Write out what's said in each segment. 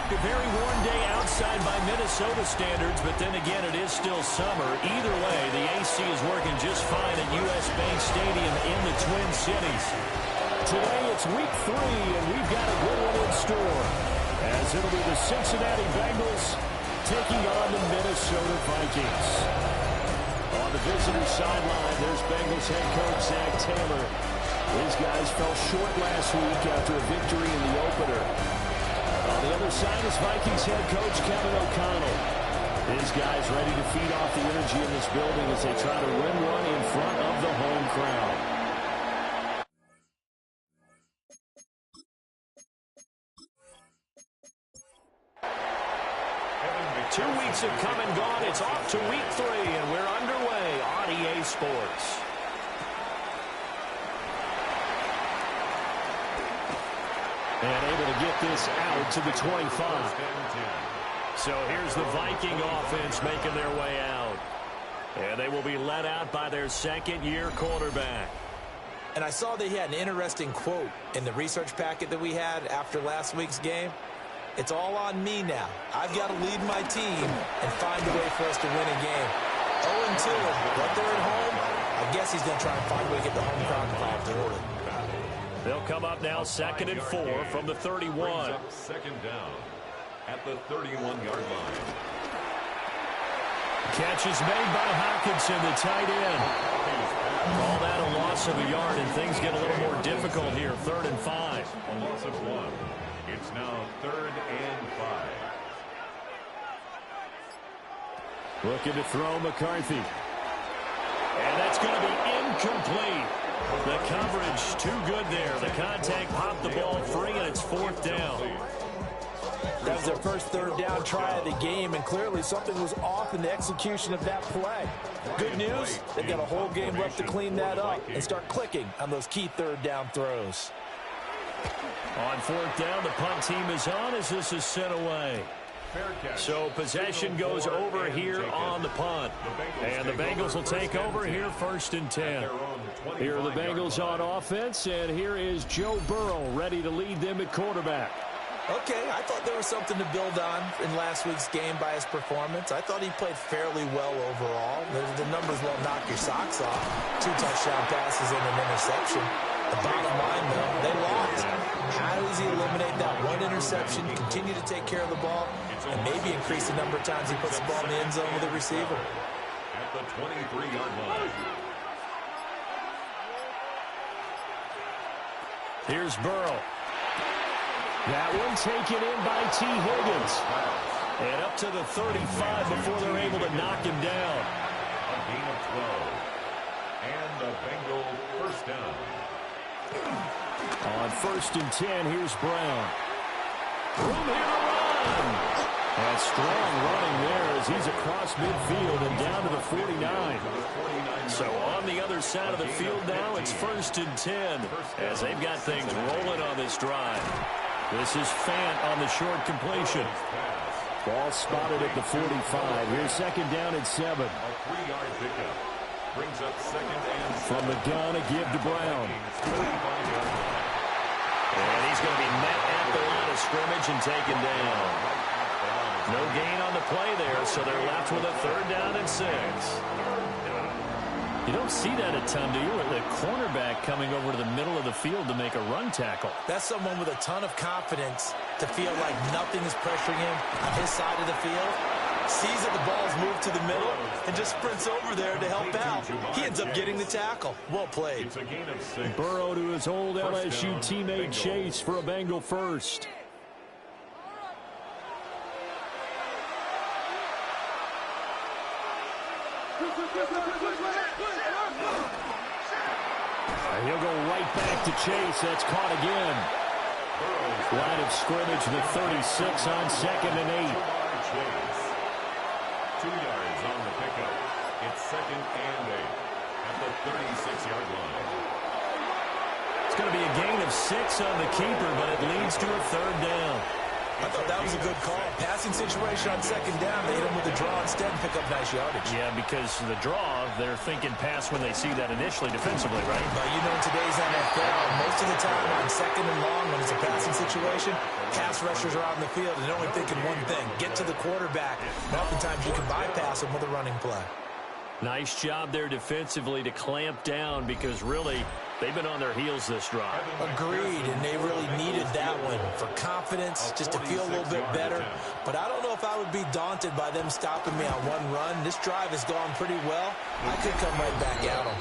A very warm day outside by Minnesota standards, but then again, it is still summer. Either way, the AC is working just fine at U.S. Bank Stadium in the Twin Cities. Today, it's week 3, and we've got a good one in store, as it'll be the Cincinnati Bengals taking on the Minnesota Vikings. On the visitor's sideline, there's Bengals head coach Zach Taylor. These guys fell short last week after a victory in the opener. On the other side is Vikings head coach Kevin O'Connell. His guys ready to feed off the energy in this building as they try to win one in front of the home crowd. 2 weeks have come and gone. It's off to week 3, and we're underway on EA Sports. And able to get this out to the 25. So here's the Viking offense making their way out. And they will be led out by their second-year quarterback. And I saw that he had an interesting quote in the research packet that we had after last week's game. It's all on me now. I've got to lead my team and find a way for us to win a game. 0-2, but they're at home. I guess he's going to try and find a way to get the home crowd involved early. They'll come up now 2nd and 4 from the 31. Second down at the 31-yard line. Catch is made by Hockenson, the tight end. All that a loss of a yard, and things get a little more difficult here. 3rd and 5. A loss of 1. It's now 3rd and 5. Looking to throw McCarthy. And that's going to be incomplete. The coverage too good there. The contact popped the ball free, and it's 4th down. That was their first 3rd down try of the game, and clearly something was off in the execution of that play. Good news, they've got a whole game left to clean that up and start clicking on those key 3rd down throws. On 4th down, the punt team is on as this is sent away. So possession goes over here on the punt. And the Bengals will take over here 1st and 10. Here are the Bengals on offense, and here is Joe Burrow ready to lead them at quarterback. Okay, I thought there was something to build on in last week's game by his performance. I thought he played fairly well overall. The numbers won't knock your socks off. 2 touchdown passes and an interception. The bottom line, though, they lost. How does he eliminate that one interception, continue to take care of the ball, and maybe increase the number of times he puts the ball in the end zone with the receiver? At the 23-yard line. Here's Burrow. That one taken in by T. Higgins. And up to the 35 before they're able to knock him down. A gain of 12. And the Bengal first down. On 1st and 10, here's Brown. Room here to run. And strong running there as he's across midfield and down to the 49. So on the other side of the field now, it's 1st and 10 as they've got things rolling on this drive. This is Fant on the short completion. Ball spotted at the 45. Here's 2nd down and 7. A 3-yard pickup. Brings up 2nd and 7. From the gun, a give to Brown. And he's going to be met at the line of scrimmage and taken down. No gain on the play there, so they're left with a 3rd down and 6. You don't see that a ton, do you? With the cornerback coming over to the middle of the field to make a run tackle. That's someone with a ton of confidence to feel like nothing is pressuring him on his side of the field. Sees that the ball's moved to the middle and just sprints over there to help out. He ends up getting the tackle. Well played. It's a gain of 6. Burrow to his old LSU teammate Chase for a Bengal first. He'll go right back to Chase. That's caught again. Line of scrimmage, the 36 on 2nd and 8. 2 yards on the pickup. It's 2nd and 8 at the 36-yard line. It's going to be a gain of 6 on the keeper, but it leads to a 3rd down. I thought that was a good call. Passing situation on 2nd down. They hit him with a draw instead and pick up nice yardage. Yeah, because the draw, they're thinking pass when they see that initially defensively, right? But you know, in today's NFL, most of the time on 2nd and long when it's a passing situation, pass rushers are out in the field and they're only thinking one thing, get to the quarterback. And oftentimes you can bypass them with a running play. Nice job there defensively to clamp down because really they've been on their heels this drive. Agreed, and they really needed that one for confidence, just to feel a little bit better. But I don't know if I would be daunted by them stopping me on one run. This drive has gone pretty well. I could come right back at them.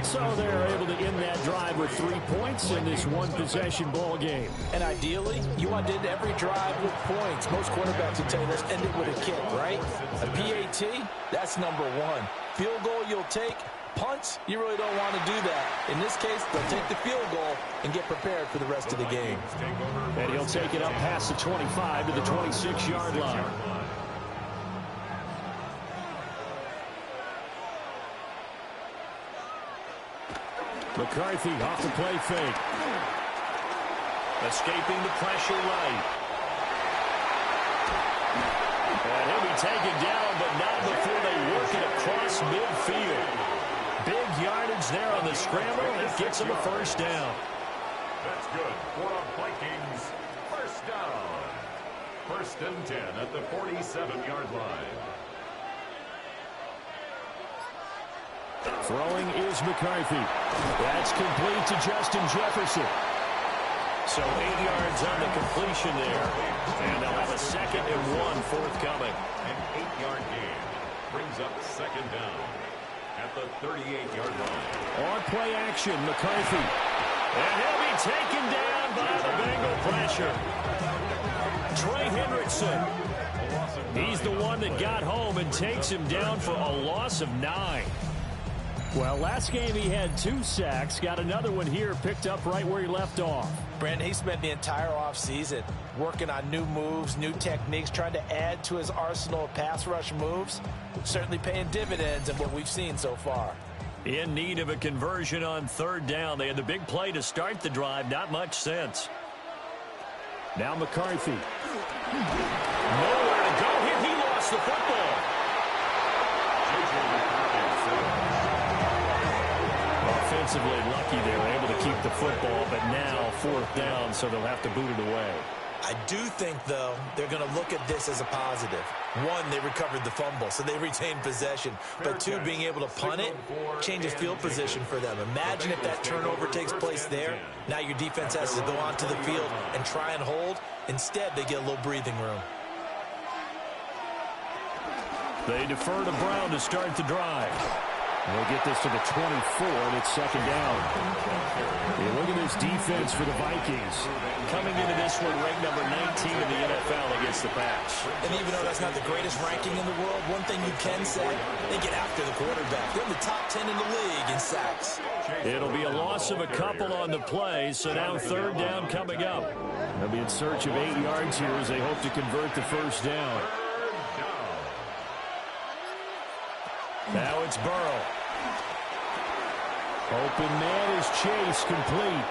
So they're able to end that drive with 3 points in this one-possession ball game. And ideally, you want to end every drive with points. Most quarterbacks will tell you, let's end it with a kick, right? A PAT, that's number one. Field goal you'll take. Punts, you really don't want to do that. In this case, they'll take the field goal and get prepared for the rest of the game. And he'll take it up past the 25 to the 26-yard line. McCarthy off the play fake. Escaping the pressure right. And he'll be taken down, but not before they work it across midfield. Big yardage there on the scramble, and it gets him a first down. That's good for the Vikings. First down. 1st and 10 at the 47-yard line. Throwing is McCarthy. That's complete to Justin Jefferson. So 8 yards on the completion there. And they'll have a 2nd and 1 forthcoming. An 8-yard gain brings up 2nd down at the 38-yard line. On play action, McCarthy. And he'll be taken down by the Bengal pressure. Trey Hendrickson. He's the one that got home and takes him down for a loss of 9. Well, last game he had 2 sacks. Got another one here, picked up right where he left off. Brandon, he spent the entire offseason working on new moves, new techniques, trying to add to his arsenal of pass rush moves. Certainly paying dividends in what we've seen so far. In need of a conversion on 3rd down. They had the big play to start the drive. Not much sense. Now McCarthy. Nowhere to go here. He lost the football. Offensively lucky they were able to keep the football, but now 4th down, so they'll have to boot it away. I do think, though, they're going to look at this as a positive. 1, they recovered the fumble, so they retained possession. But 2, being able to punt it changes field position for them. Imagine if that turnover takes place there. Now your defense has to go onto the field and try and hold. Instead, they get a little breathing room. They defer to Brown to start the drive. They'll get this to the 24, and it's 2nd down. Yeah, look at this defense for the Vikings. Coming into this one, ranked number 19 in the NFL against the pass. And even though that's not the greatest ranking in the world, one thing you can say, they get after the quarterback. They're in the top 10 in the league in sacks. It'll be a loss of a couple on the play, so now 3rd down coming up. They'll be in search of 8 yards here as they hope to convert the 1st down. Now it's Burrow. Open man is Chase, complete.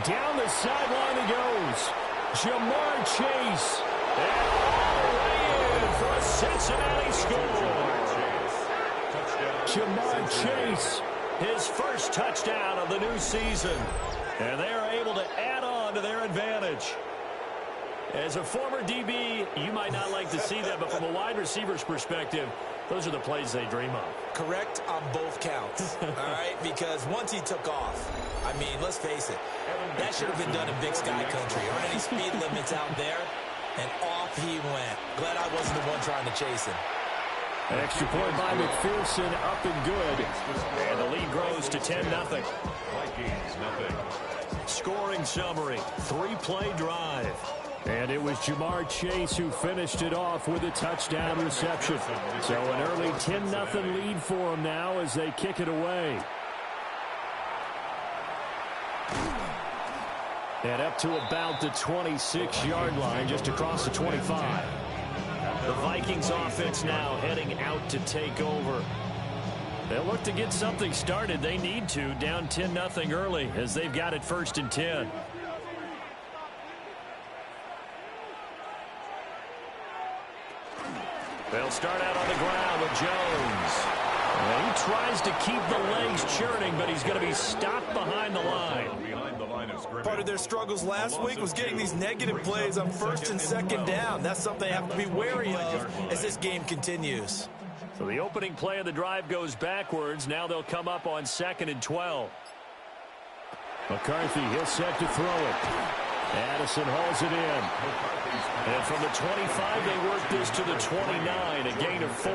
Down the sideline he goes. Jamar Chase. And all the way in for a Cincinnati score. Jamar Chase, his first touchdown of the new season. And they are able to add on to their advantage. As a former DB, you might not like to see that, but from a wide receiver's perspective, those are the plays they dream of. Correct on both counts, all right? Because once he took off, I mean, let's face it, that should have been done in Big Sky Country. There aren't any speed limits out there, and off he went. Glad I wasn't the one trying to chase him. Extra point by McPherson, up and good. And the lead grows to 10-0. Vikings, nothing. Scoring summary, 3-play drive. And it was Jamar Chase who finished it off with a touchdown reception. So an early 10-0 lead for them now as they kick it away. And up to about the 26-yard line, just across the 25. The Vikings offense now heading out to take over. They'll look to get something started. They need to, down 10-0 early as they've got it 1st and 10. They'll start out on the ground with Jones. And he tries to keep the legs churning, but he's going to be stopped behind the line. Part of their struggles last week was getting these negative plays on first and second down. That's something they have to be wary of as this game continues. So the opening play of the drive goes backwards. Now they'll come up on 2nd and 12. McCarthy, he'll set to throw it. Addison hauls it in. And from the 25, they work this to the 29, a gain of 4.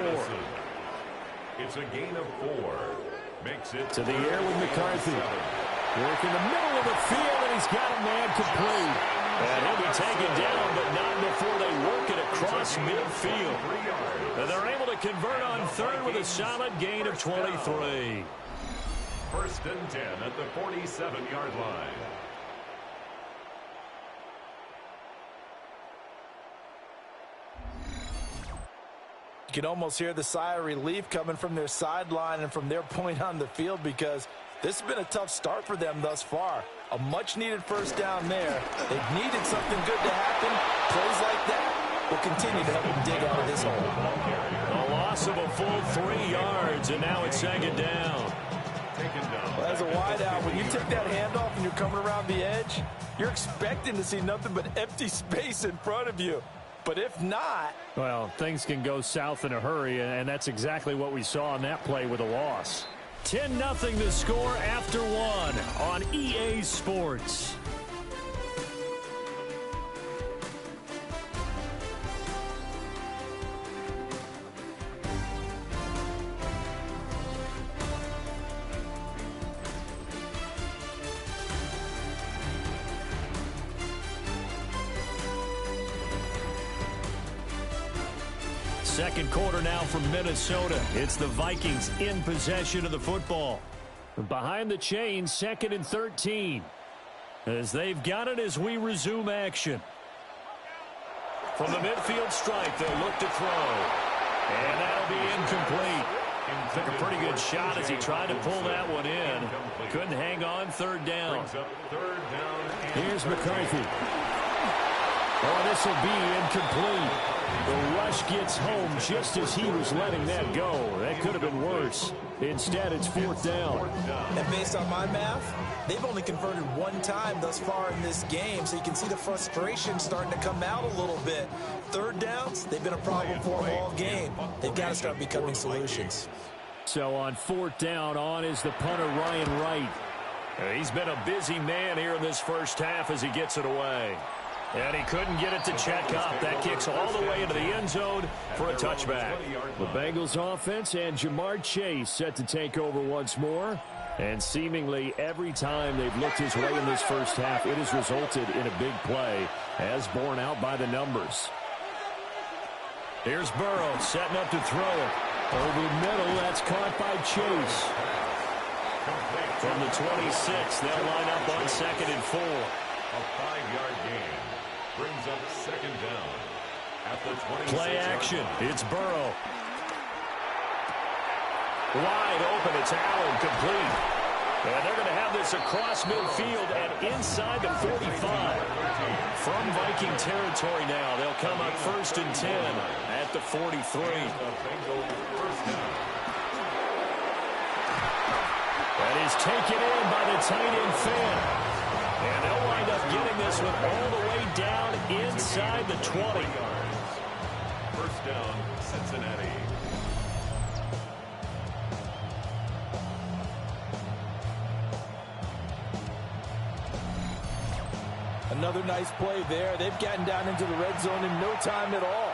It's a gain of 4. Makes it to the air with McCarthy. Work in the middle of the field, and he's got a man complete. And he'll be taken down, but not before they work it across midfield. And they're able to convert on 3rd with a solid gain of 23. 1st and 10 at the 47-yard line. You can almost hear the sigh of relief coming from their sideline and from their point on the field, because this has been a tough start for them thus far. A much-needed first down there. They've needed something good to happen. Plays like that will continue to help them dig out of this hole. A loss of a full 3 yards, and now it's 2nd down. Well, as a wideout, when you take that handoff and you're coming around the edge, you're expecting to see nothing but empty space in front of you. But if not... well, things can go south in a hurry, and that's exactly what we saw on that play with a loss. 10-0 the score after 1 on EA Sports. Second quarter now from Minnesota. It's the Vikings in possession of the football. Behind the chains, 2nd and 13. As they've got it as we resume action. From the midfield stripe, they'll look to throw. And that'll be incomplete. Took a pretty good shot as he tried to pull that one in. Couldn't hang on, 3rd down. Here's McCarthy. Oh, this will be incomplete. The rush gets home just as he was letting that go. That could have been worse. Instead, it's 4th down. And based on my math, they've only converted 1 time thus far in this game, so you can see the frustration starting to come out a little bit. 3rd downs, they've been a problem for them all game. They've got to start becoming solutions. So on 4th down, on is the punter, Ryan Wright. He's been a busy man here in this first half as he gets it away. And he couldn't get it to check up. That kicks all the way into the end zone for a touchback. The Bengals offense and Jamar Chase set to take over once more. And seemingly every time they've looked his way in this first half, it has resulted in a big play, as borne out by the numbers. Here's Burrow setting up to throw it. Over the middle, that's caught by Chase. From the 26, they'll line up on 2nd and 4. A 5-yard gain. Brings up 2nd down at the 26. Play action. It's Burrow. Wide open. It's Allen, complete. And they're going to have this across midfield and inside the 45. From Viking territory now, they'll come up 1st and 10 at the 43. That is taken in by the tight end Finn. And they'll wind up getting this one all the way down inside the 20. 1st down, Cincinnati. Another nice play there. They've gotten down into the red zone in no time at all.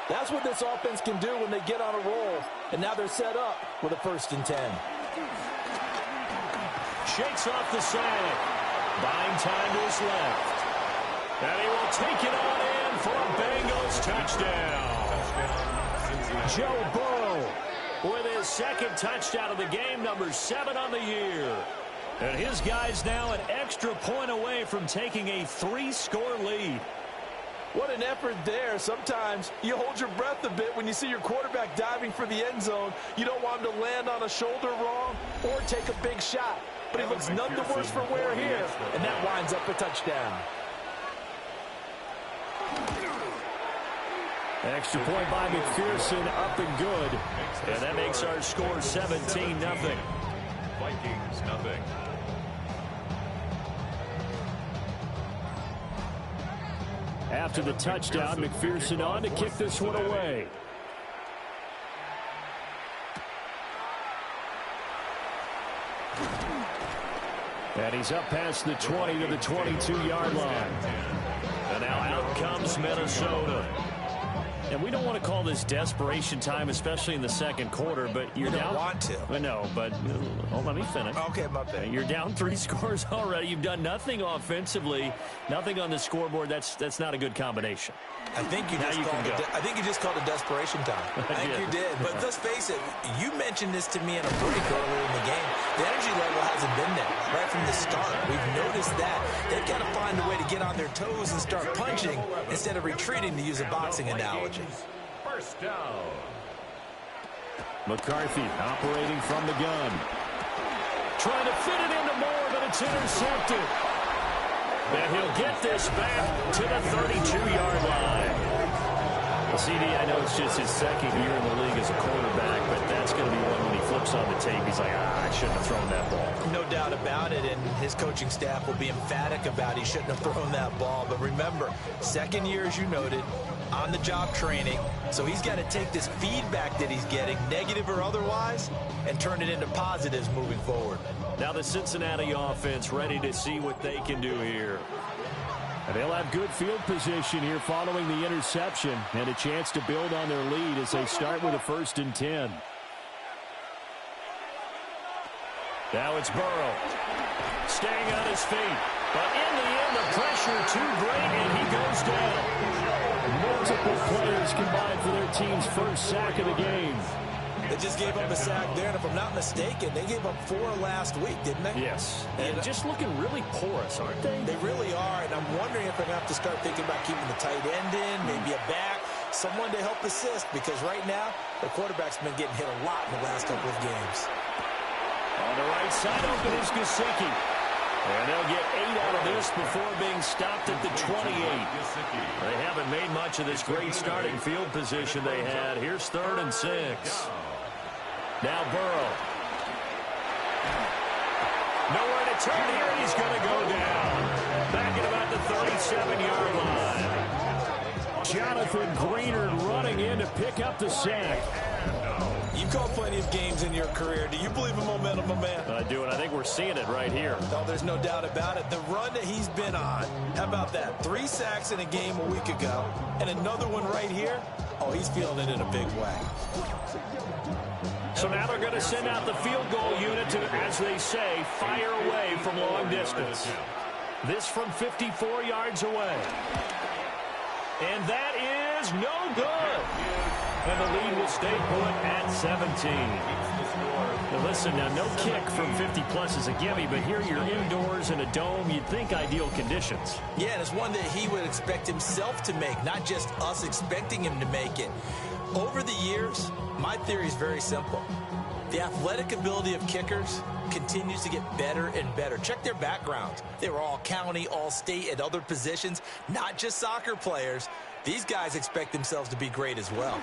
That's what this offense can do when they get on a roll. And now they're set up with a 1st and 10. Shakes off the side. Buying time to his left. And he will take it on in for a Bengals touchdown. Joe Burrow with his 2nd touchdown of the game, number 7 on the year. And his guys now an extra point away from taking a 3-score lead. What an effort there. Sometimes you hold your breath a bit when you see your quarterback diving for the end zone. You don't want him to land on a shoulder wrong or take a big shot. But he looks none the worse for wear here, and that winds up a touchdown. Extra point by McPherson, up and good. And that makes our score 17-0. Vikings nothing. After the touchdown, McPherson on to kick this one away. And he's up past the 20 to the 22-yard line. And now out comes Minnesota. And we don't want to call this desperation time, especially in the second quarter, but you're down. You don't want to. No, but let me finish. Okay, my bad. You're down 3 scores already. You've done nothing offensively, nothing on the scoreboard. That's not a good combination. I think you just called it desperation time. I think you did. But let's face it, you mentioned this to me in a break earlier in the game. The energy level hasn't been there right from the start. We've noticed that. They've got to find a way to get on their toes and start punching instead of retreating, to use a boxing analogy. First down. McCarthy operating from the gun. Trying to fit it into Moore, but it's intercepted. And he'll get this back to the 32-yard line. CD, I know it's just his second year in the league as a quarterback, but that's going to be one when he flips on the tape. He's like, I shouldn't have thrown that ball. No doubt about it, and his coaching staff will be emphatic about he shouldn't have thrown that ball. But remember, second year, as you noted, on-the-job training. So he's got to take this feedback that he's getting, negative or otherwise, and turn it into positives moving forward. Now the Cincinnati offense ready to see what they can do here. And they'll have good field position here following the interception and a chance to build on their lead as they start with a 1st and 10. Now it's Burrow. Staying on his feet. But in the end, the pressure too great, and he goes down. Multiple players combined for their team's first sack of the game. They just gave up a sack there, and if I'm not mistaken, they gave up 4 last week, didn't they? Yes. And just looking really porous, aren't they? They really are, and I'm wondering if they're going to have to start thinking about keeping the tight end in, maybe a back, someone to help assist, because right now, the quarterback's been getting hit a lot in the last couple of games. On the right side, open is Gesicki. And they'll get 8 out of this before being stopped at the 28. They haven't made much of this great starting field position they had. Here's 3rd and 6. Now Burrow. Nowhere to turn here, and he's going to go down. Back at about the 37-yard line. Jonathan Greenard running in to pick up the sack. You've called plenty of games in your career. Do you believe in momentum, my man? I do, and I think we're seeing it right here. No, there's no doubt about it. The run that he's been on, how about that? 3 sacks in a game a week ago, and another one right here. Oh, he's feeling it in a big way. So now they're going to send out the field goal unit to, as they say, fire away from long distance. This from 54 yards away. And that is no good. And the lead will stay put at 17. Now listen, now no kick from 50-plus is a gimme, but here you're indoors in a dome. You'd think ideal conditions. Yeah, and it's one that he would expect himself to make, not just us expecting him to make it. Over the years, my theory is very simple. The athletic ability of kickers continues to get better and better. Check their backgrounds. They were all county, all state, at other positions, not just soccer players. These guys expect themselves to be great as well.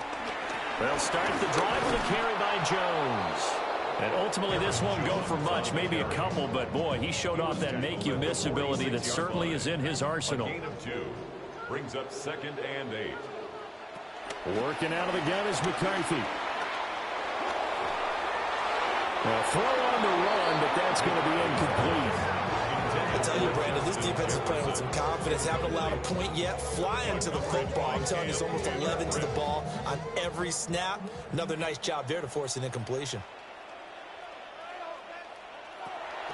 They'll start the drive with a carry by Jones. And ultimately, this won't go for much, maybe a couple, but boy, he showed off that make-you-miss ability that certainly is in his arsenal. Gain of 2. Brings up 2nd and 8. Working out of the gun is McCarthy. A throw on the run, but that's going to be incomplete. I tell you, Brandon, this defense is playing with some confidence. Haven't allowed a point yet. Flying to the football. I'm telling you, it's almost 11 to the ball on every snap. Another nice job there to force an incompletion.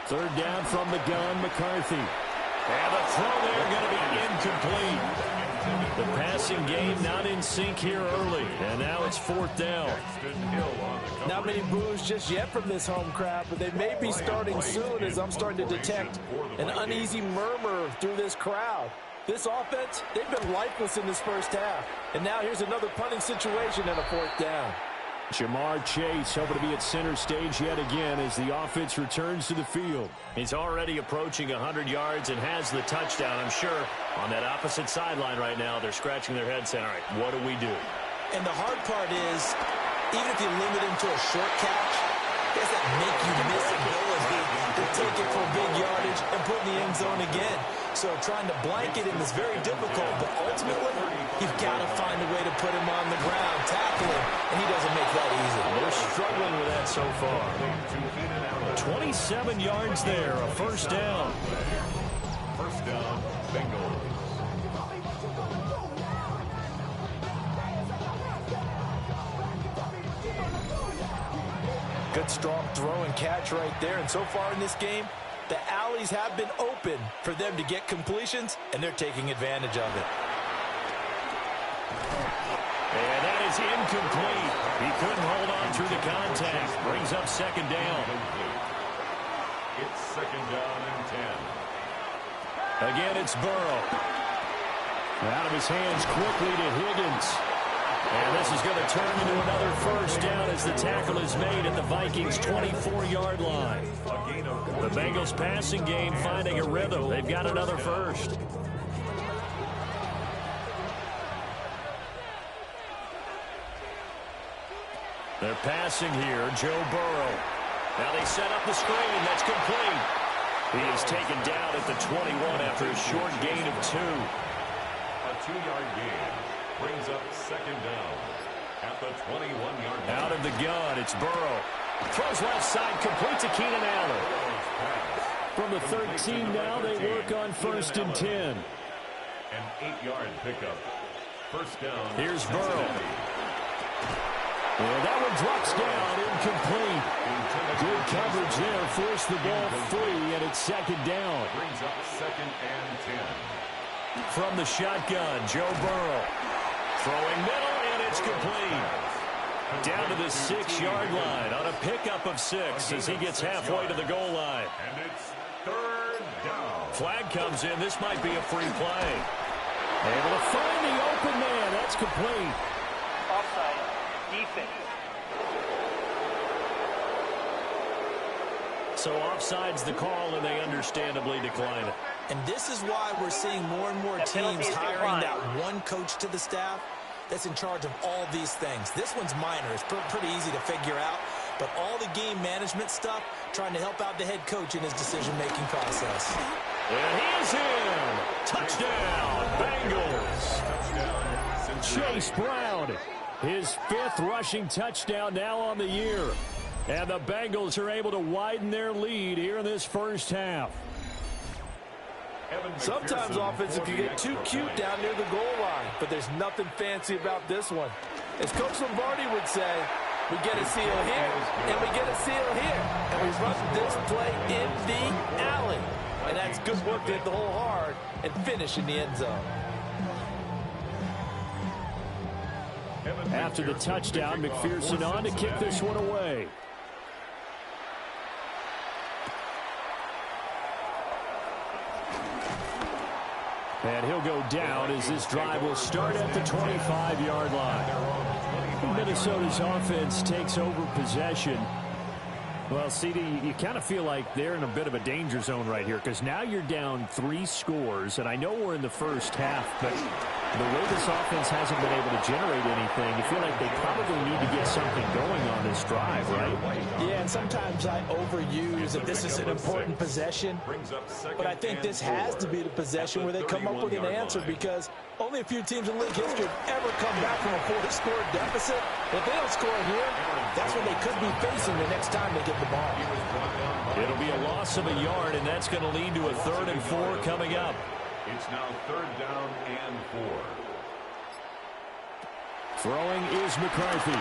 3rd down from the gun, McCarthy. And the throw there going to be incomplete. The passing game not in sync here early. And now it's 4th down. Not many boos just yet from this home crowd, but they may be starting soon as I'm starting to detect an uneasy murmur through this crowd. This offense, they've been lifeless in this first half. And now here's another punting situation and a 4th down. Jamar Chase hoping to be at center stage yet again as the offense returns to the field. He's already approaching 100 yards and has the touchdown. I'm sure on that opposite sideline right now, they're scratching their heads saying, all right, what do we do? And the hard part is, even if you limit him to a short catch, does that make you miss ability to take it for big yardage and put in the end zone again? So trying to blanket him is very difficult, but ultimately, you've got to find a way to put him on the ground, tackle him, and he doesn't make that easy. They're struggling with that so far. 27 yards there, a first down. First down, Bengals. Good, strong throw and catch right there. And so far in this game, the alleys have been open for them to get completions, and they're taking advantage of it. And that is incomplete. He couldn't hold on through the contact. Brings up second down. It's second down and 10. Again, it's Burrow. Out of his hands quickly to Higgins. And this is going to turn into another first down as the tackle is made at the Vikings' 24-yard line. The Bengals passing game finding a rhythm. They've got another first. They're passing here, Joe Burrow. Now they set up the screen. That's complete. He is taken down at the 21 after a short gain of 2. A 2-yard gain brings up second down at the 21-yard line. Out of the gun, it's Burrow. Throws left side, complete to Keenan Allen. From the 13 now, they work on first and 10. An 8-yard pickup. First down. Here's Burrow. And that one drops down, incomplete. Good coverage there, forced the ball free, and it's second down. Brings up second and 10. From the shotgun, Joe Burrow. Throwing middle, and it's complete. Down to the 6-yard line on a pickup of 6 as he gets halfway to the goal line. And it's third down. Flag comes in. This might be a free play. Able to find the open man. That's complete. Offside. Defense. So offside's the call, and they understandably decline it. And this is why we're seeing more and more teams hiring that one coach to the staff that's in charge of all these things. This one's minor. It's pretty easy to figure out. But all the game management stuff, trying to help out the head coach in his decision-making process. And he is in. Touchdown, Bengals. Chase Brown, his 5th rushing touchdown now on the year. And the Bengals are able to widen their lead here in this first half. Sometimes offenses can get too cute down near the goal line, but there's nothing fancy about this one. As Coach Lombardi would say, we get a seal here, and we get a seal here, and we run this play in the alley. And that's good work to hit the hole hard and finish in the end zone. After the touchdown, McPherson on to kick this one away. And he'll go down as this drive will start at the 25-yard line. Minnesota's offense takes over possession. Well, CD, you kind of feel like they're in a bit of a danger zone right here because now you're down 3 scores, and I know we're in the first half, but the way this offense hasn't been able to generate anything, you feel like they probably need to get something going on this drive, right? Yeah, and sometimes I overuse that this is an important possession, but I think this has to be the possession where they come up with an answer because only a few teams in league history have ever come back from a 4-score deficit. If they don't score here, that's what they could be facing the next time they get the ball. It'll be a loss of a yard, and that's going to lead to a 3rd and 4 coming up. It's now 3rd down and 4. Throwing is McCarthy.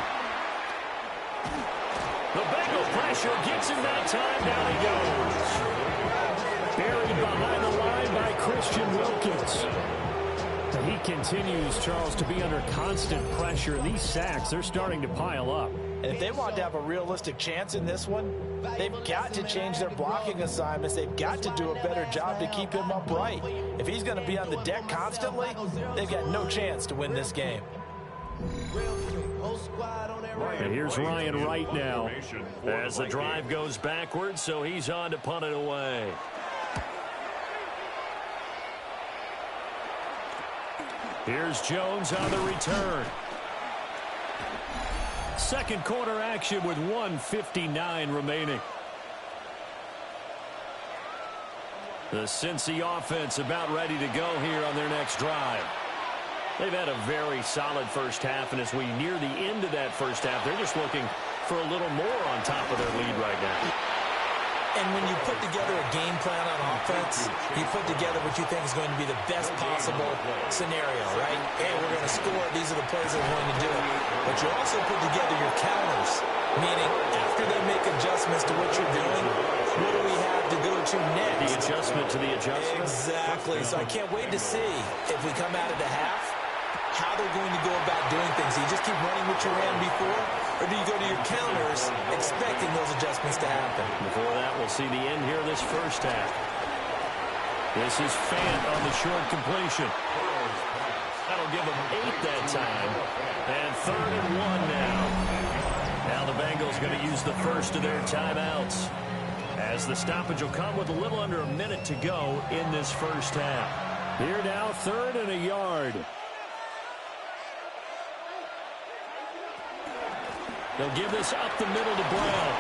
The Bengal pressure gets him that time. Down he goes. Buried behind the line by Christian Wilkins. He continues, Charles, to be under constant pressure. These sacks, they're starting to pile up. And if they want to have a realistic chance in this one, they've got to change their blocking assignments. They've got to do a better job to keep him upright. If he's going to be on the deck constantly, they've got no chance to win this game. And here's Ryan Wright now as the drive goes backwards, so he's on to punt it away. Here's Jones on the return. Second quarter action with 1:59 remaining. The Cincy offense about ready to go here on their next drive. They've had a very solid first half, and as we near the end of that first half, they're just looking for a little more on top of their lead right now. And when you put together a game plan on offense, you put together what you think is going to be the best possible scenario, right? Hey, we're going to score. These are the plays that we're going to do. But you also put together your counters, meaning after they make adjustments to what you're doing, what do we have to go to next? The adjustment to the adjustment. Exactly. So I can't wait to see if we come out of the half, how they're going to go about doing things. Do you just keep running what you ran before, or do you go to your counters expecting those adjustments to happen? Before that, we'll see the end here of this first half. This is Fant on the short completion. That'll give them 8 that time. And 3rd and 1 now. Now the Bengals going to use the first of their timeouts, as the stoppage will come with a little under a minute to go in this first half. Here now, 3rd and a yard. They'll give this up the middle to Brown.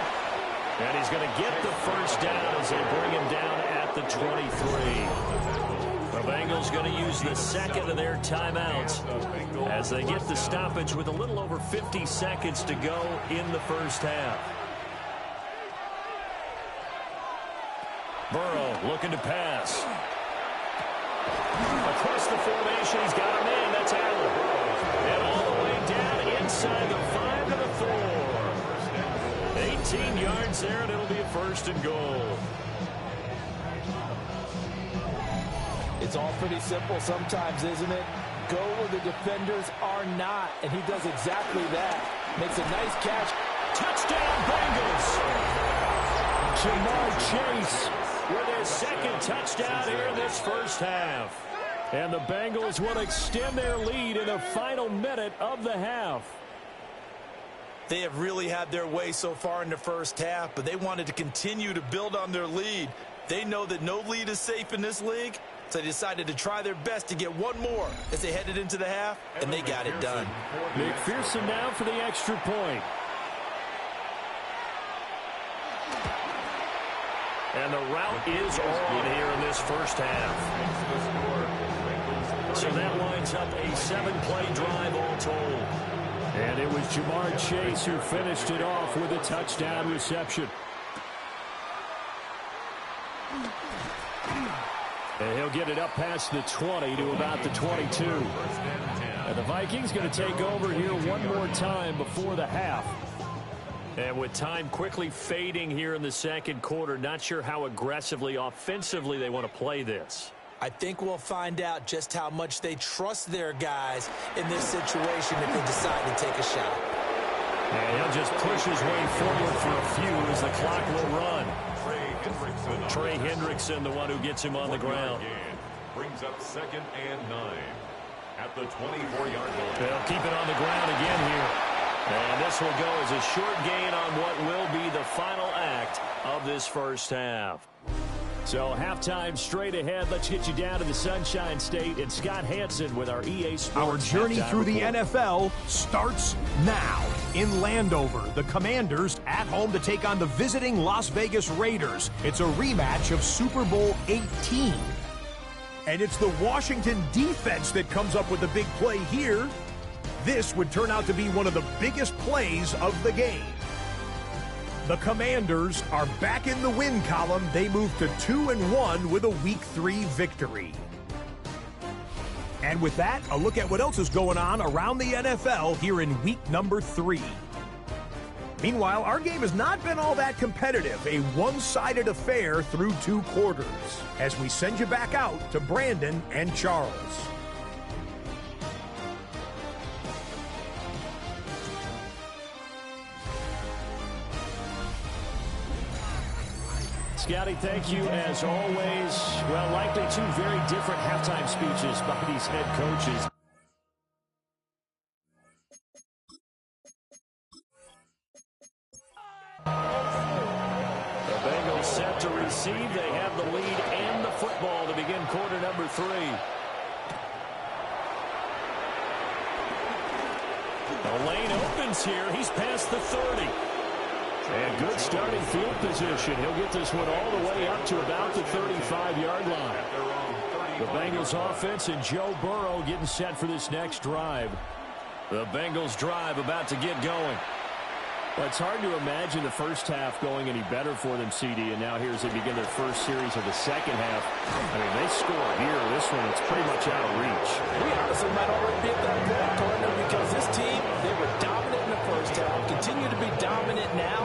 And he's going to get the first down as they bring him down at the 23. The Bengals going to use the second of their timeouts as they get the stoppage with a little over 50 seconds to go in the first half. Burrow looking to pass. Across the formation, he's got a man. That's Allen. And all the way down inside the 5 to the 4. 18 yards there, and it'll be a 1st and goal. It's all pretty simple sometimes, isn't it? Go where the defenders are not, and he does exactly that. Makes a nice catch. Touchdown, Bengals! Jamar Chase with his second touchdown here in this first half. And the Bengals will extend their lead in the final minute of the half. They have really had their way so far in the first half, but they wanted to continue to build on their lead. They know that no lead is safe in this league, so they decided to try their best to get one more as they headed into the half, and they got it done. McPherson now for the extra point. And the route is on here in this first half. So that lines up a 7-play drive all told. And it was Jamar Chase who finished it off with a touchdown reception. And he'll get it up past the 20 to about the 22. And the Vikings going to take over here one more time before the half. And with time quickly fading here in the second quarter, not sure how aggressively, offensively they want to play this. I think we'll find out just how much they trust their guys in this situation if they decide to take a shot. And he'll just push his way forward for a few as the clock will run. Trey Hendrickson, the one who gets him on the ground. Brings up 2nd and 9 at the 24-yard line. They'll keep it on the ground again here. And this will go as a short gain on what will be the final act of this first half. So halftime straight ahead. Let's get you down to the Sunshine State and Scott Hansen with our EA Sports. Our journey through the NFL starts now. In Landover, the Commanders at home to take on the visiting Las Vegas Raiders. It's a rematch of Super Bowl 18. And it's the Washington defense that comes up with the big play here. This would turn out to be one of the biggest plays of the game. The Commanders are back in the win column. They move to 2-1 with a Week 3 victory. And with that, a look at what else is going on around the NFL here in week number 3. Meanwhile, our game has not been all that competitive, a one-sided affair through 2 quarters, as we send you back out to Brandon and Charles. Scotty, thank you as always. Well, likely 2 very different halftime speeches by these head coaches. The Bengals set to receive. They have the lead and the football to begin quarter number 3. The lane opens here. He's past the 30. And good starting field position. He'll get this one all the way up to about the 35-yard line. The Bengals offense and Joe Burrow getting set for this next drive. The Bengals drive about to get going. Well, it's hard to imagine the first half going any better for them, CD, and now here as they begin their first series of the second half. I mean, they score here. This one, it's pretty much out of reach. We honestly might already be at that point, Gardner, because this team, they were dominant in the first half, continue to be dominant now,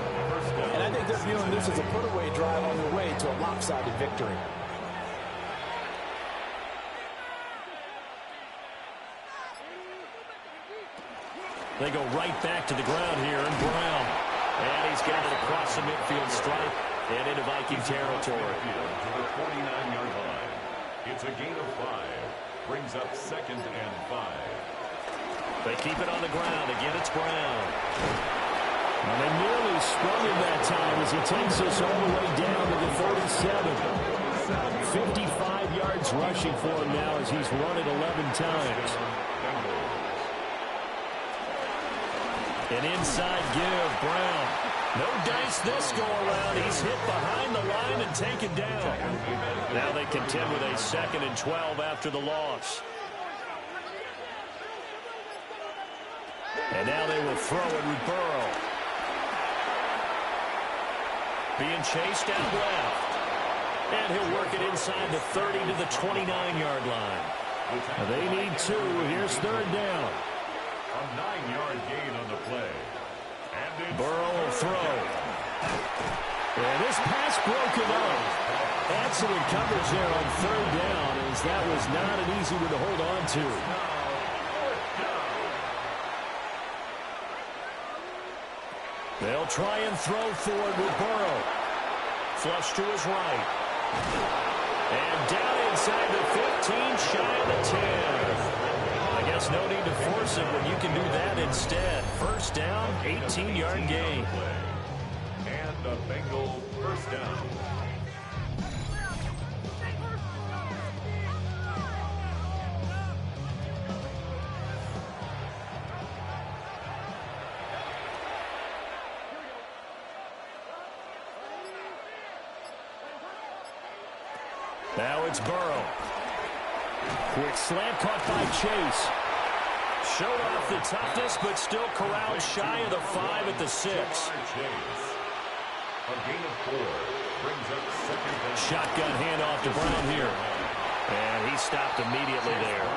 and I think they're viewing this as a put-away drive on their way to a lopsided victory. They go right back to the ground here, and Brown. And he's got it across the midfield stripe and into Viking territory. To the 49-yard line. It's a gain of 5. Brings up 2nd and 5. They keep it on the ground. Again, it's Brown. And they nearly sprung him that time as he takes us all the way down to the 47. 55 yards rushing for him now as he's run it 11 times. An inside give, Brown. No dice this go around. He's hit behind the line and taken down. Now they contend with a 2nd and 12 after the loss. And now they will throw it with Burrow. Being chased out left. And he'll work it inside the 30 to the 29-yard line. They need 2. Here's 3rd down. A 9-yard gain on the play. And Burrow will throw. And this pass broken up. Excellent coverage there on 3rd down, as that was not an easy one to hold on to. They'll try and throw forward with Burrow. Flush to his right. And down inside the 15, shy of the 10. I guess no need to force it when you can do that instead. 1st down, 18-yard gain. And a Bengal 1st down. Now it's Burrow. Quick slant caught by Chase. Showed off the toughness, but still corralled shy of the 5 at the 6. A gain of 4. Brings up 2nd down. Shotgun handoff to Brown here. And he stopped immediately there.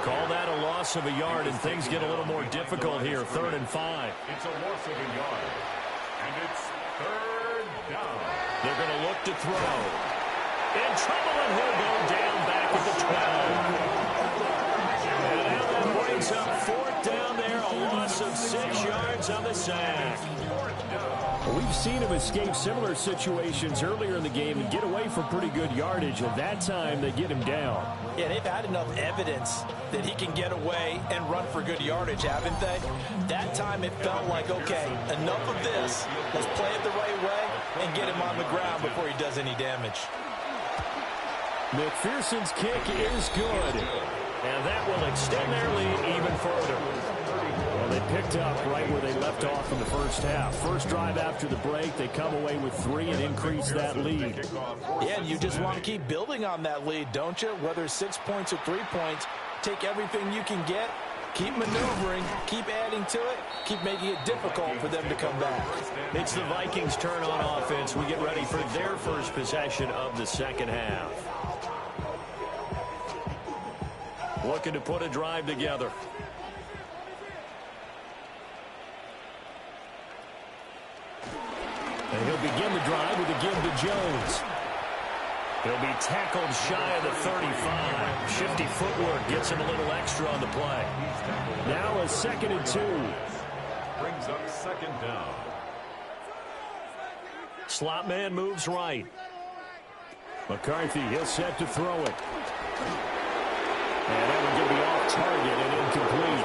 Call that a loss of a yard, and things get a little more difficult here. 3rd and 5. It's a loss of a yard. And it's 3rd down. They're going to look to throw. In trouble, and he'll go down back at the 12. And now that brings up 4th down there, a loss of 6 yards on the sack. Well, we've seen him escape similar situations earlier in the game and get away for pretty good yardage, and that time they get him down. Yeah, they've had enough evidence that he can get away and run for good yardage, haven't they? That time it felt like, okay, enough of this. Let's play it the right way and get him on the ground before he does any damage. McPherson's kick is good, and that will extend their lead even further. Well, they picked up right where they left off in the first half. First drive after the break, they come away with 3 and increase that lead. Yeah, and you just want to keep building on that lead, don't you? Whether it's 6 points or 3 points, take everything you can get, keep maneuvering, keep adding to it, keep making it difficult for them to come back. It's the Vikings' turn on offense. We get ready for their first possession of the second half. Looking to put a drive together. And he'll begin the drive with a give to Jones. He'll be tackled shy of the 35. Shifty footwork gets him a little extra on the play. Now a 2nd and 2. Brings up 2nd down. Slot man moves right. McCarthy, he'll set to throw it. And that one going to be off target and incomplete.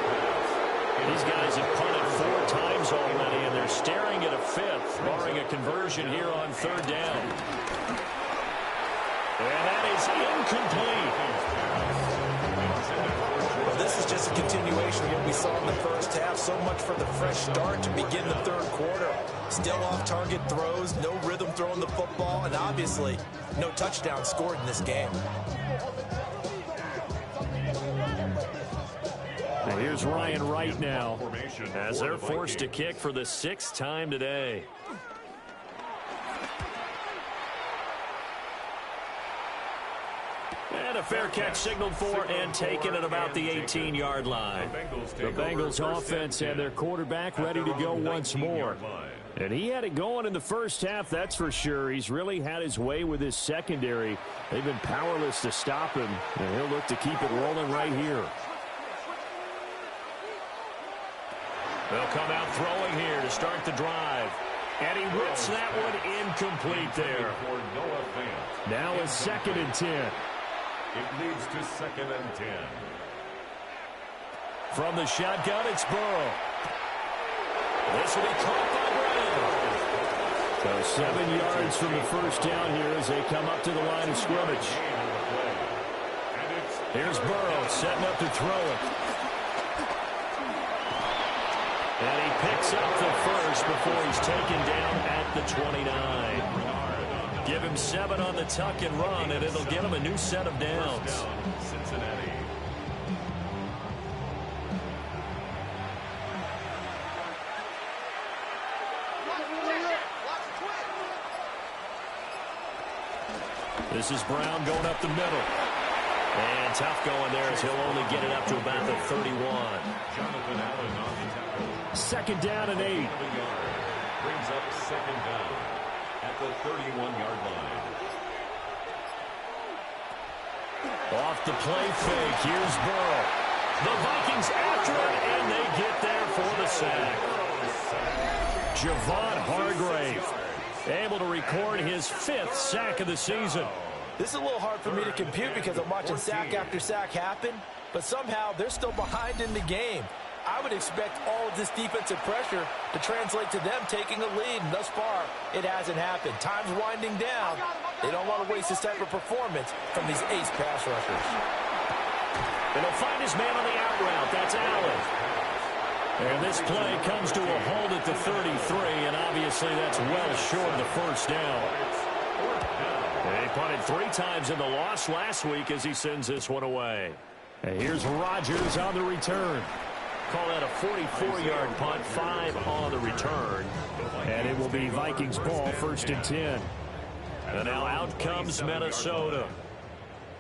These guys have punted 4 times already, and they're staring at a 5th, barring a conversion here on 3rd down. And that is incomplete. Well, this is just a continuation of what we saw in the first half. So much for the fresh start to begin the third quarter. Still off-target throws, no rhythm throwing the football, and obviously no touchdown scored in this game. Now here's Ryan Wright now as they're forced to kick for the 6th time today. And a fair catch signaled for and taken at about the 18-yard line. The Bengals offense and their quarterback ready to go once more. And he had it going in the first half, that's for sure. He's really had his way with his secondary. They've been powerless to stop him, and he'll look to keep it rolling right here. They'll come out throwing here to start the drive. And he whips that one incomplete there. Now a 2nd and 10. It leads to 2nd and 10. From the shotgun, it's Burrow. This will be caught by Brown. So 7 yards from the first down here as they come up to the line of scrimmage. Here's Burrow setting up to throw it. And he picks up the first before he's taken down at the 29. Give him 7 on the tuck and run, and it'll get him a new set of downs. Cincinnati. This is Brown going up the middle. And tough going there as he'll only get it up to about the 31. Jonathan Allen on the tackle. 2nd down and 8. Brings up 2nd down at the 31-yard line. Off the play fake, here's Burrow. The Vikings after it, and they get there for the sack. Javon Hargrave able to record his 5th sack of the season. This is a little hard for me to compute because I'm watching sack after sack happen, but somehow they're still behind in the game. I would expect all of this defensive pressure to translate to them taking a lead, and thus far, it hasn't happened. Time's winding down. They don't want to waste this type of performance from these ace pass rushers. And he'll find his man on the out route. That's Allen. And this play comes to a hold at the 33, and obviously that's well short of the first down. And he punted 3 times in the loss last week as he sends this one away. And here's Rodgers on the return. Call that a 44-yard punt, 5 on the return. And it will be Vikings ball, 1st and 10. And now out comes Minnesota.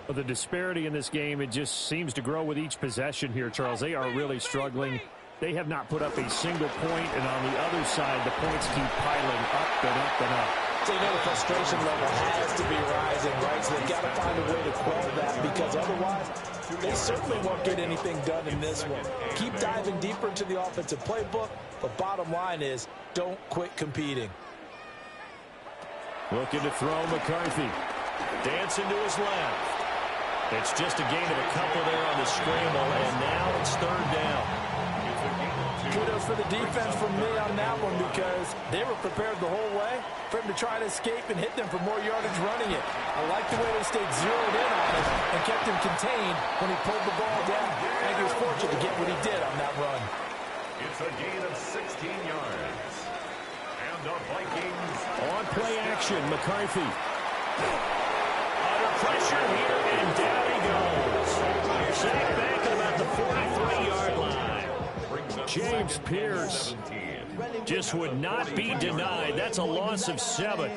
The disparity in this game, it just seems to grow with each possession here, Charles. They are really struggling. They have not put up a single point, and on the other side, the points keep piling up and up and up. So you know the frustration level has to be rising, right? So they've got to find a way to quell that because otherwise they certainly won't get anything done in this one. Keep diving deeper into the offensive playbook, but bottom line is don't quit competing. Looking to throw McCarthy. Dancing to his left. It's just a gain of a couple there on the scramble, and now it's 3rd down. Kudos for the defense from me on that one because they were prepared the whole way for him to try to escape and hit them for more yardage running it. I like the way they stayed zeroed in on it and kept him contained when he pulled the ball down. I think he was fortunate to get what he did on that run. It's a gain of 16 yards. And the Vikings on play action, McCarthy. Under pressure here, and down he goes. Sack back at about the 43-yard line. James Pierce just would not be denied. That's a loss of 7.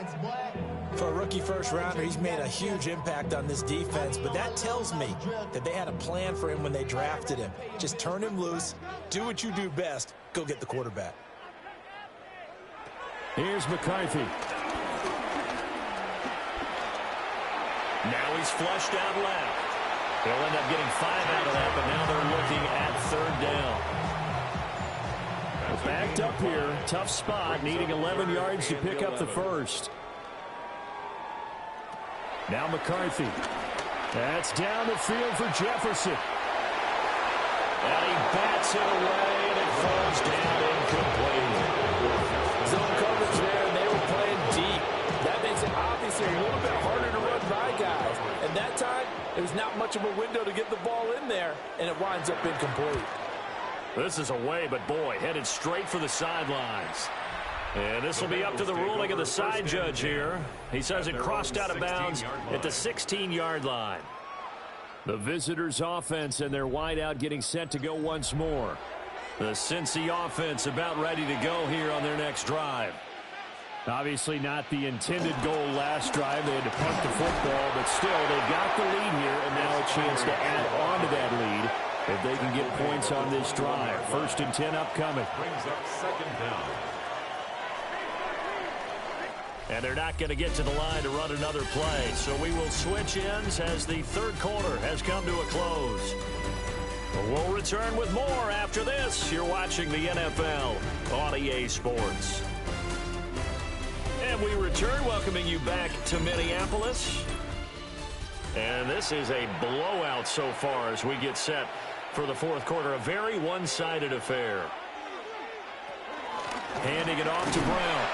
For a rookie first-rounder, he's made a huge impact on this defense, but that tells me that they had a plan for him when they drafted him. Just turn him loose, do what you do best, go get the quarterback. Here's McCarthy. Now he's flushed out left. They'll end up getting 5 out of that, but now they're looking at 3rd down. Backed up here, tough spot, needing 11 yards to pick up the first. Now McCarthy. That's down the field for Jefferson. And he bats it away, and it falls down incomplete. Zone coverage there, and they were playing deep. That makes it obviously a little bit harder to run by guys. And that time, There's not much of a window to get the ball in there, and it winds up incomplete. This is away, but boy, headed straight for the sidelines. And this will be up to the ruling of the side judge here. He says it crossed out of bounds at the 16-yard line. The visitors' offense and their wideout getting set to go once more. The Cincy offense about ready to go here on their next drive. Obviously not the intended goal last drive. They had to punt the football, but still they've got the lead here, and now a chance to add on to that lead if they can get points on this drive. 1st and 10 upcoming. Brings up 2nd down. And they're not going to get to the line to run another play. So we will switch ends as the 3rd quarter has come to a close. We'll return with more after this. You're watching the NFL on EA Sports. And we return, welcoming you back to Minneapolis. And this is a blowout so far as we get set for the 4th quarter. A very one-sided affair. Handing it off to Brown.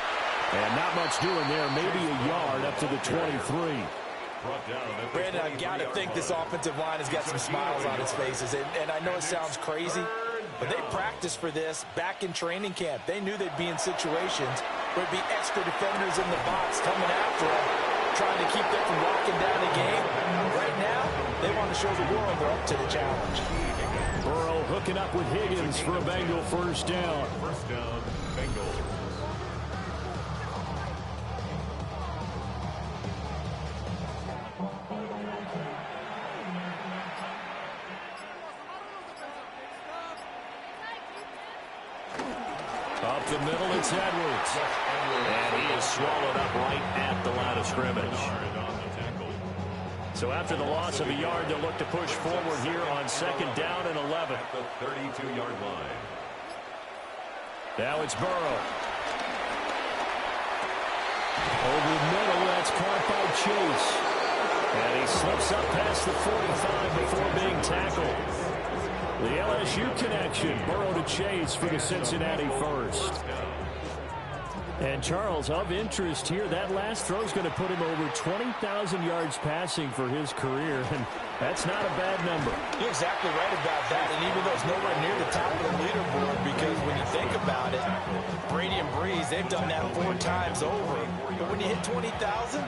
And not much doing there, maybe a yard up to the 23. Brandon, I've got to think this offensive line has got some smiles on its faces. And I know it sounds crazy, but they practiced for this back in training camp. They knew they'd be in situations where there'd be extra defenders in the box coming after them, trying to keep them from locking down the game. Right now, they want to show the world they're up to the challenge. Burrow hooking up with Higgins for a Bengal 1st down. 1st down, Bengals. Up the middle, it's Edwards. And he is swallowed up right at the line of scrimmage. So after the loss of a yard, they'll look to push forward here on 2nd down and 11. At the 32-yard line. Now it's Burrow. Over the middle, that's caught by Chase. And he slips up past the 45 before being tackled. The LSU connection, Burrow to Chase for the Cincinnati 1st. And Charles, of interest here, that last throw is going to put him over 20,000 yards passing for his career, and that's not a bad number. You're exactly right about that, and even though it's nowhere near the top of the leaderboard, because when you think about it, Brady and Breeze, they've done that 4 times over. But when you hit 20,000,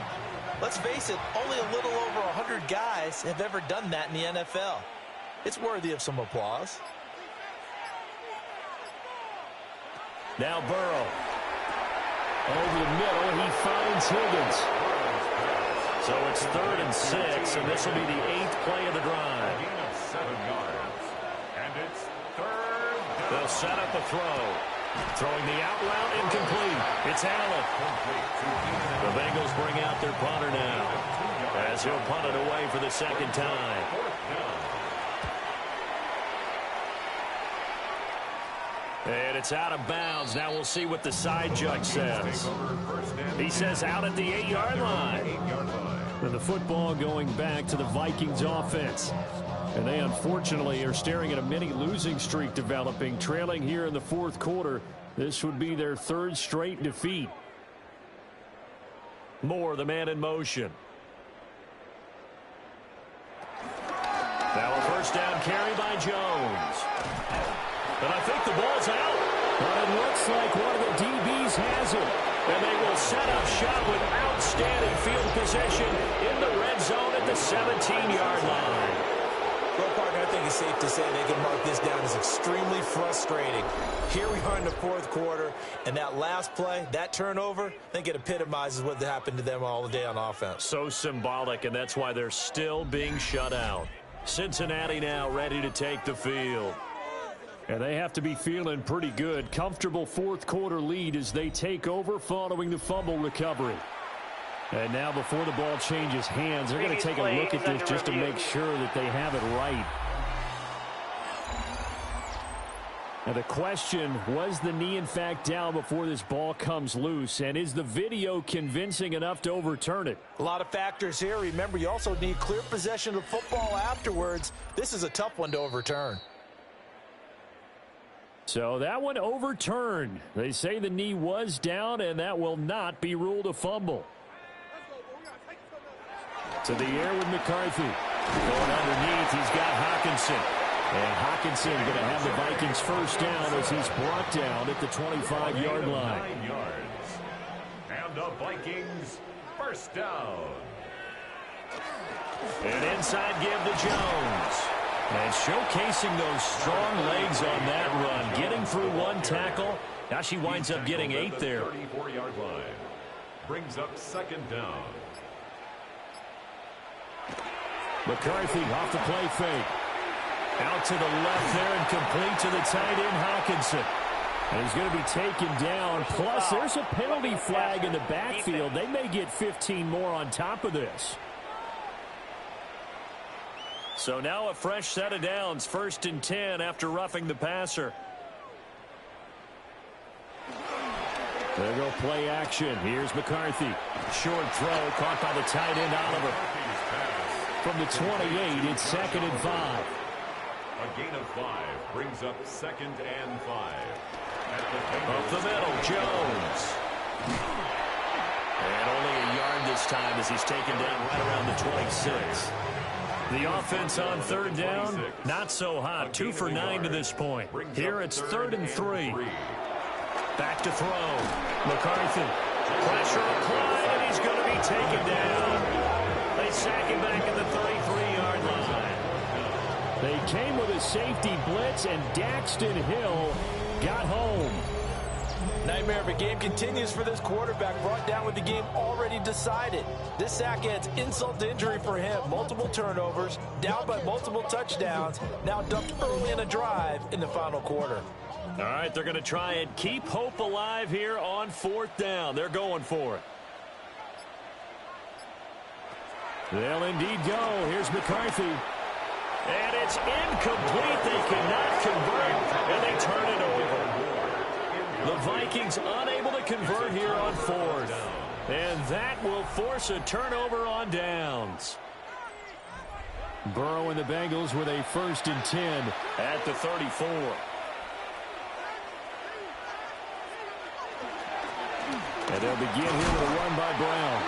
let's face it, only a little over 100 guys have ever done that in the NFL. It's worthy of some applause. Now Burrow. Over the middle, he finds Higgins. So it's 3rd and 6, and this will be the 8th play of the drive. 7 yards. And it's 3rd down. They'll set up a throw. Throwing the out route, incomplete. It's Allen. The Bengals bring out their punter now, as he'll punt it away for the 2nd time. 4th down. And it's out of bounds. Now we'll see what the side judge says. He says out at the 8-yard line. And the football going back to the Vikings offense. And they unfortunately are staring at a mini losing streak developing, trailing here in the 4th quarter. This would be their 3rd straight defeat. Moore, the man in motion. Now a 1st down carry by Jones. And I think the ball's out. But it looks like one of the DBs has it. And they will set up shop with outstanding field position in the red zone at the 17-yard line. Well, partner, I think it's safe to say they can mark this down as extremely frustrating. Here we are in the 4th quarter, and that last play, that turnover, I think it epitomizes what happened to them all day on offense. So symbolic, and that's why they're still being shut out. Cincinnati now ready to take the field. And they have to be feeling pretty good. Comfortable 4th quarter lead as they take over following the fumble recovery. And now before the ball changes hands, they're going to take a look at this just to make sure that they have it right. Now the question, was the knee in fact down before this ball comes loose? And is the video convincing enough to overturn it? A lot of factors here. Remember, you also need clear possession of football afterwards. This is a tough one to overturn. So that one overturned. They say the knee was down, and that will not be ruled a fumble. To the air with McCarthy. Going underneath, he's got Hawkinson. And Hawkinson going to have the Vikings first down as he's brought down at the 25-yard line. 9 yards. And the Vikings first down. An inside give to Jones. And showcasing those strong legs on that run. Getting through one tackle. Now she winds up getting 8 there. 34-yard line. Brings up second down. McCarthy off the play fake. Out to the left there and complete to the tight end, Hawkinson. And he's going to be taken down. Plus, there's a penalty flag in the backfield. They may get 15 more on top of this. So now a fresh set of downs. 1st and 10 after roughing the passer. There go play action. Here's McCarthy. Short throw caught by the tight end, Oliver. From the 28, it's 2nd and 5. A gain of 5 brings up 2nd and 5. Up the middle, Jones. And only a yard this time as he's taken down right around the 26. The offense on 3rd down, not so hot. 2 for 9 to this point. Here it's 3rd and 3. Back to throw. McCarthy. Pressure applied, and he's going to be taken down. They sack him back at the 33-yard line. They came with a safety blitz, and Daxton Hill got home. Nightmare of a game continues for this quarterback, brought down with the game already decided. This sack adds insult to injury for him. Multiple turnovers, down by multiple touchdowns, now dumped early in a drive in the final quarter. All right, they're going to try and keep hope alive here on 4th down. They're going for it. They'll indeed go. Here's McCarthy. And it's incomplete. They cannot convert, and they turn it over. The Vikings unable to convert here on 4th. And that will force a turnover on downs. Burrow and the Bengals with a 1st and 10 at the 34. And they'll begin here with a run by Brown.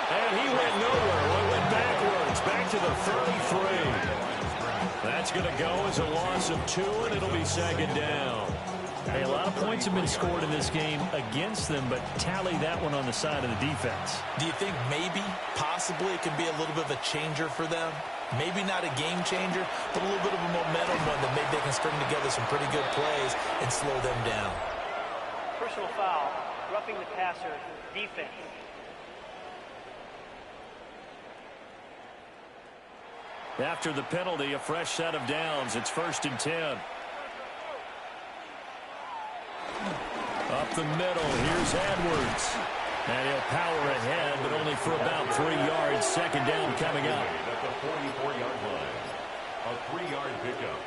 And he went nowhere. Well, he went backwards, back to the 33. That's going to go as a loss of 2, and it'll be 2nd down. Hey, a lot of points have been scored in this game against them, but tally that one on the side of the defense. Do you think maybe, possibly, it can be a little bit of a changer for them? Maybe not a game changer, but a little bit of a momentum one that maybe they can string together some pretty good plays and slow them down. Personal foul, roughing the passer, defense. After the penalty, a fresh set of downs. It's 1st and 10. Up the middle, here's Edwards. And he'll power ahead, but only for about 3 yards. 2nd down coming up. At the 44-yard line. A 3-yard pickup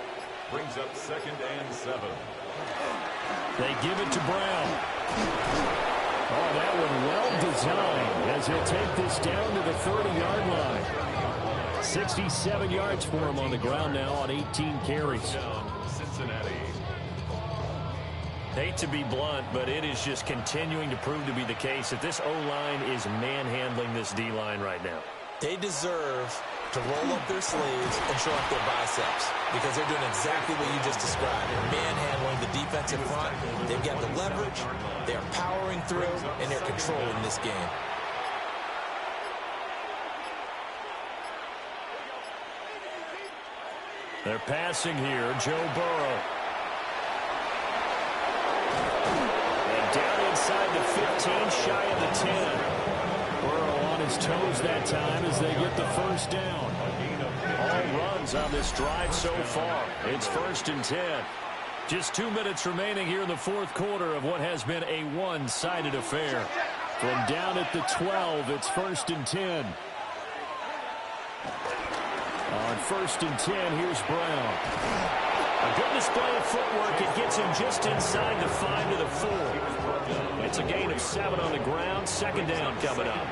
brings up 2nd and 7. They give it to Brown. Oh, that one well designed as he'll take this down to the 30-yard line. 67 yards for him on the ground now on 18 carries. Cincinnati. Hate to be blunt, but it is just continuing to prove to be the case that this O-line is manhandling this D-line right now. They deserve to roll up their sleeves and show off their biceps because they're doing exactly what you just described. They're manhandling the defensive front. They've got the leverage. They're powering through, and they're controlling this game. They're passing here. Joe Burrow. And down inside the 15, shy of the 10. Burrow on his toes that time as they get the first down. All runs on this drive so far. It's 1st and 10. Just 2 minutes remaining here in the 4th quarter of what has been a one-sided affair. From down at the 12, it's 1st and 10. On 1st and 10, here's Brown. A good display of footwork. It gets him just inside the 5 to the 4. It's a gain of 7 on the ground. 2nd down coming up.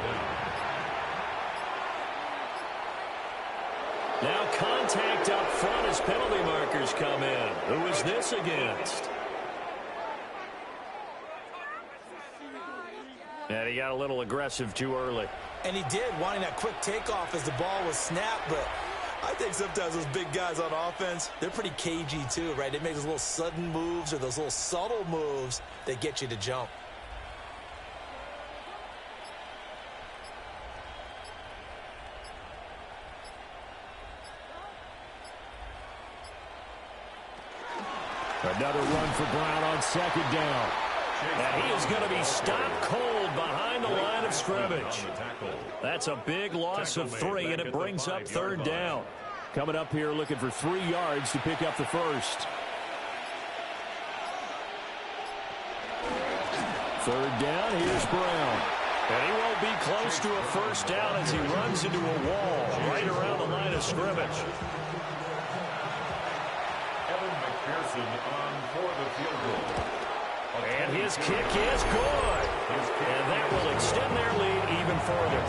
Now contact up front as penalty markers come in. Who is this against? And he got a little aggressive too early. And he did, wanting that quick takeoff as the ball was snapped, but I think sometimes those big guys on offense, they're pretty cagey too, right? They make those little sudden moves or those little subtle moves that get you to jump. Another run for Brown on second down. And he is going to be stopped cold behind the line of scrimmage. That's a big loss of 3, and it brings up third down. Coming up here looking for 3 yards to pick up the first. Third down, here's Brown. And he won't be close to a first down as he runs into a wall right around the line of scrimmage. On for the field goal. And his kick is good. And that will extend their lead even further.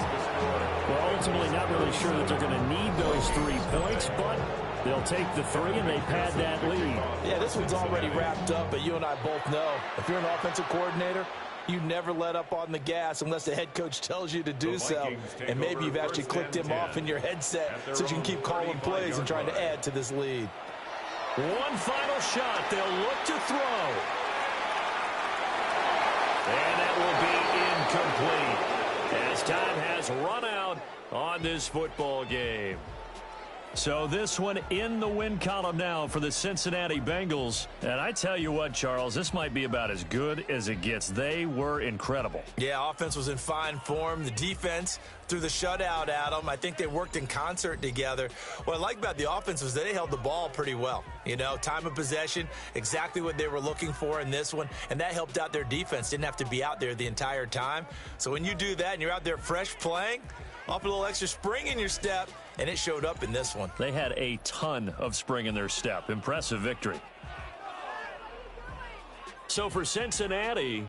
Well, ultimately not really sure that they're going to need those 3 points, but they'll take the 3 and they pad that lead. Yeah, this one's already wrapped up, but you and I both know if you're an offensive coordinator, you never let up on the gas unless the head coach tells you to do so. And maybe you've actually clicked him off in your headset so you can keep calling plays and trying to add to this lead. One final shot. They'll look to throw. And that will be incomplete as time has run out on this football game. So this one in the win column now for the Cincinnati Bengals. And I tell you what, Charles, this might be about as good as it gets. They were incredible. Yeah, offense was in fine form. The defense threw the shutout at them. I think they worked in concert together. What I like about the offense was they held the ball pretty well. You know, time of possession, exactly what they were looking for in this one. And that helped out their defense. Didn't have to be out there the entire time. So when you do that and you're out there fresh playing, off a little extra spring in your step, and it showed up in this one. They had a ton of spring in their step. Impressive victory. So for Cincinnati,